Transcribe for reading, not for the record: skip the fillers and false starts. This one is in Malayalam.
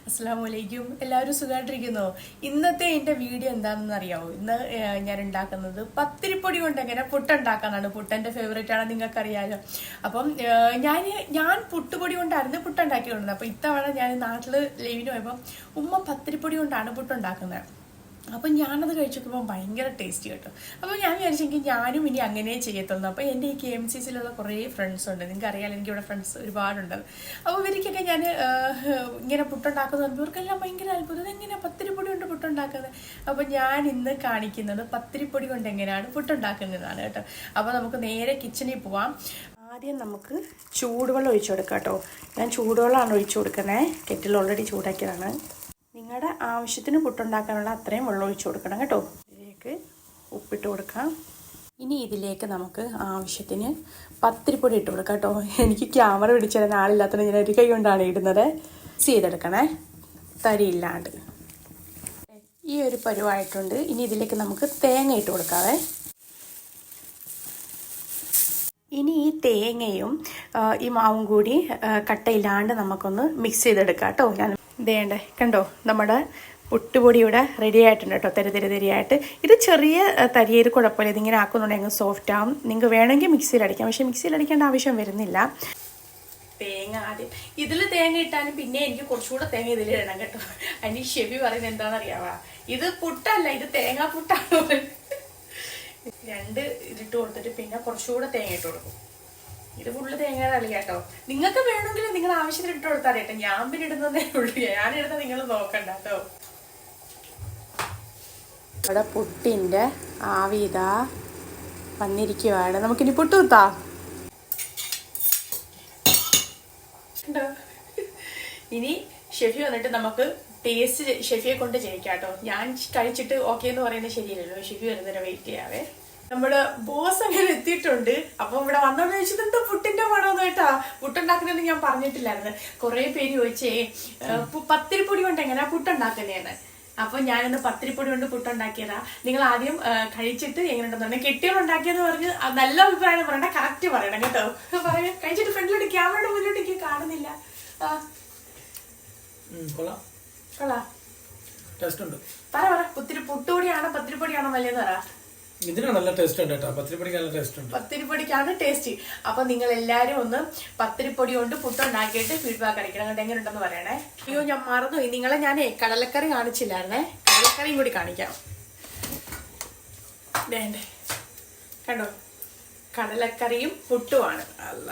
അസ്സലാമലൈക്കും. എല്ലാവരും സുഖമായിട്ടിരിക്കുന്നോ? ഇന്നത്തെ എൻ്റെ വീഡിയോ എന്താണെന്ന് അറിയാമോ? ഇന്ന് ഞാൻ ഉണ്ടാക്കുന്നത് പത്തിരിപ്പൊടി കൊണ്ട് എങ്ങനെ പുട്ടുണ്ടാക്കാനാണ്. പുട്ടെൻ്റെ ഫേവറേറ്റ് ആണ്, നിങ്ങൾക്കറിയാലോ. അപ്പം ഞാൻ പുട്ടുപൊടി കൊണ്ടായിരുന്നു പുട്ടുണ്ടാക്കിക്കൊണ്ടിരുന്നത്. അപ്പം ഇത്തവണ ഞാൻ നാട്ടിൽ ലീവിന് പോയപ്പം ഉമ്മ പത്തിരിപ്പൊടി കൊണ്ടാണ് പുട്ടുണ്ടാക്കുന്നത്. അപ്പം ഞാനത് കഴിച്ചോക്കുമ്പോൾ ഭയങ്കര ടേസ്റ്റ് കേട്ടോ. അപ്പോൾ ഞാൻ വിചാരിച്ചെങ്കിൽ ഞാനും ഇനി അങ്ങനെ ചെയ്യത്തുള്ളൂ. അപ്പോൾ എൻ്റെ ഈ KMCസിലുള്ള കുറേ ഫ്രണ്ട്സ് ഉണ്ട്, നിങ്ങൾക്ക് അറിയാലോ, എനിക്കിവിടെ ഫ്രണ്ട്സ് ഒരുപാടുണ്ട്. അപ്പോൾ ഇവർക്കൊക്കെ ഞാൻ ഇങ്ങനെ പുട്ടുണ്ടാക്കുന്നത് പറയുമ്പോൾ ഇവർക്കെല്ലാം ഭയങ്കര അത്ഭുതം, എങ്ങനെ പത്തിരിപ്പൊടി കൊണ്ട് പുട്ടുണ്ടാക്കുന്നത്. അപ്പോൾ ഞാൻ ഇന്ന് കാണിക്കുന്നത് പത്തിരിപ്പൊടി കൊണ്ട് എങ്ങനെയാണ് പുട്ടുണ്ടാക്കുന്നതാണ് കേട്ടോ. അപ്പോൾ നമുക്ക് നേരെ കിച്ചണിൽ പോവാം. ആദ്യം നമുക്ക് ചൂടുവെള്ളം ഒഴിച്ചു കൊടുക്കാം കേട്ടോ. ഞാൻ ചൂടുവെള്ളമാണ് ഒഴിച്ചു കൊടുക്കുന്നത്. കെറ്റിൽ ഓൾറെഡി ചൂടാക്കിയതാണ്. നിങ്ങളുടെ ആവശ്യത്തിന് പുട്ടുണ്ടാക്കാനുള്ള അത്രയും വെള്ളം ഒഴിച്ചു കൊടുക്കണം കേട്ടോ. ഇതിലേക്ക് ഉപ്പിട്ട് കൊടുക്കാം. ഇനി ഇതിലേക്ക് നമുക്ക് ആവശ്യത്തിന് പത്തിരിപ്പൊടി ഇട്ട് കൊടുക്കാം കേട്ടോ. എനിക്ക് ക്യാമറ പിടിച്ചു തരാൻ ആളില്ലാത്തത് ഞാൻ ഒരു കൈ കൊണ്ടാണ് ഇടുന്നത്. മിക്സ് ചെയ്തെടുക്കണേ, തരിയില്ലാണ്ട്. ഈ ഒരു പരുവായിട്ടുണ്ട്. ഇനി ഇതിലേക്ക് നമുക്ക് തേങ്ങ ഇട്ട് കൊടുക്കാവേ. ഇനി ഈ തേങ്ങയും ഈ മാവും കൂടി കട്ടയില്ലാണ്ട് നമുക്കൊന്ന് മിക്സ് ചെയ്തെടുക്കാം കേട്ടോ. ഞാൻ ഇതേണ്ടേ കണ്ടോ, നമ്മുടെ പുട്ടുപൊടി ഇവിടെ റെഡി ആയിട്ടുണ്ട് കേട്ടോ. തരിയായിട്ട് ഇത് ചെറിയ തരിയേത് കുഴപ്പമില്ല. ഇതിങ്ങനെ ആക്കുന്നുണ്ടെങ്കിൽ സോഫ്റ്റ് ആവും. നിങ്ങൾക്ക് വേണമെങ്കിൽ മിക്സിയിൽ അടിക്കാം, പക്ഷേ മിക്സിയിൽ അടിക്കേണ്ട ആവശ്യം വരുന്നില്ല. തേങ്ങ ആദ്യം ഇതിൽ തേങ്ങ ഇട്ടാലും പിന്നെ എനിക്ക് കുറച്ചുകൂടെ തേങ്ങ ഇതിലിടണം കേട്ടോ. അതിന് ഷെഫി പറയുന്നത് എന്താണെന്നറിയാവാ, ഇത് പുട്ടല്ല, ഇത് തേങ്ങാ പുട്ടാണ്. 2 ഇതിട്ട് കൊടുത്തിട്ട് പിന്നെ കുറച്ചുകൂടെ തേങ്ങ ഇട്ട് കൊടുക്കും. ഇത് ഫുള്ള് തേങ്ങയുടെ അളി കേട്ടോ. നിങ്ങൾക്ക് വേണമെങ്കിൽ നിങ്ങൾ ആവശ്യത്തിന് ഇട്ട് കൊടുത്താൽ കേട്ടോ. ഞാൻ പിന്നെ ഇടുന്നതേ ഉള്ളൂ, ഞാനിടുന്ന നിങ്ങൾ നോക്കണ്ട കേട്ടോ. ഇവിടെ പുട്ടിൻ്റെ ആവി ഇതാ വന്നിരിക്കുവാണ്. നമുക്കിനി പുട്ട് കുത്താ. ഇനി ഷെഫി വന്നിട്ട് നമുക്ക് ടേസ്റ്റ് ഷെഫിയെ കൊണ്ട് ചെയ്യിക്കാം കേട്ടോ. ഞാൻ കഴിച്ചിട്ട് ഓക്കെ എന്ന് പറയുന്നത് ശരിയല്ലല്ലോ. ഷെഫി വരുന്നവരെ വെയിറ്റ് ചെയ്യാവേ. നമ്മുടെ ബോസ് അങ്ങനെ എത്തിയിട്ടുണ്ട്. അപ്പൊ ഇവിടെ വന്നോണ്ട് ചോദിച്ചത് എന്താ പുട്ടിന്റെ പണമെന്ന് കേട്ടാ. പുട്ടുണ്ടാക്കുന്നതെന്ന് ഞാൻ പറഞ്ഞിട്ടില്ലായിരുന്നു. കുറെ പേര് ചോദിച്ചേ പത്തിരിപ്പൊടി കൊണ്ട് എങ്ങനെയാ പുട്ടുണ്ടാക്കുന്നതെന്ന്. അപ്പൊ ഞാനിന്ന് പത്തിരിപ്പൊടി കൊണ്ട് പുട്ടുണ്ടാക്കിയതാ. നിങ്ങൾ ആദ്യം കഴിച്ചിട്ട് എങ്ങനെയുണ്ടെന്ന് പറഞ്ഞാൽ കെട്ടിയോളുണ്ടാക്കിയെന്ന് പറഞ്ഞ് നല്ല അഭിപ്രായം പറയണ്ട, കറക്റ്റ് പറയണം കേട്ടോ. പറയാം കഴിച്ചിട്ട് ഫ്രണ്ടിലോട്ട് ക്യാമറയുടെ മുന്നിലോട്ടേക്ക് കാണുന്നില്ല. പറ പുട്ടുപൊടിയാണോ പത്തിരിപ്പൊടിയാണോ നല്ലതെന്ന് പറ. ഇതിനാണ് നല്ല ടേസ്റ്റ് ഉണ്ട് കേട്ടോ. പത്തിരിപ്പൊടിക്കാണ് ടേസ്റ്റ്. അപ്പൊ നിങ്ങൾ എല്ലാരും ഒന്ന് പത്തിരിപ്പൊടി കൊണ്ട് പുട്ടുണ്ടാക്കിയിട്ട് ഫീഡ്ബാക്ക് അടിക്കണം. അങ്ങോട്ട് എങ്ങനെ ഉണ്ടെന്ന് പറയണേ. അയ്യോ ഞാൻ മറന്നു, നിങ്ങളെ ഞാനേ കടലക്കറി കാണിച്ചില്ലായിരുന്നേ. കടലക്കറിയും കൂടി കാണിക്കാം. വേണ്ടേ കണ്ടോ, കടലക്കറിയും പുട്ടുമാണ്. അല്ല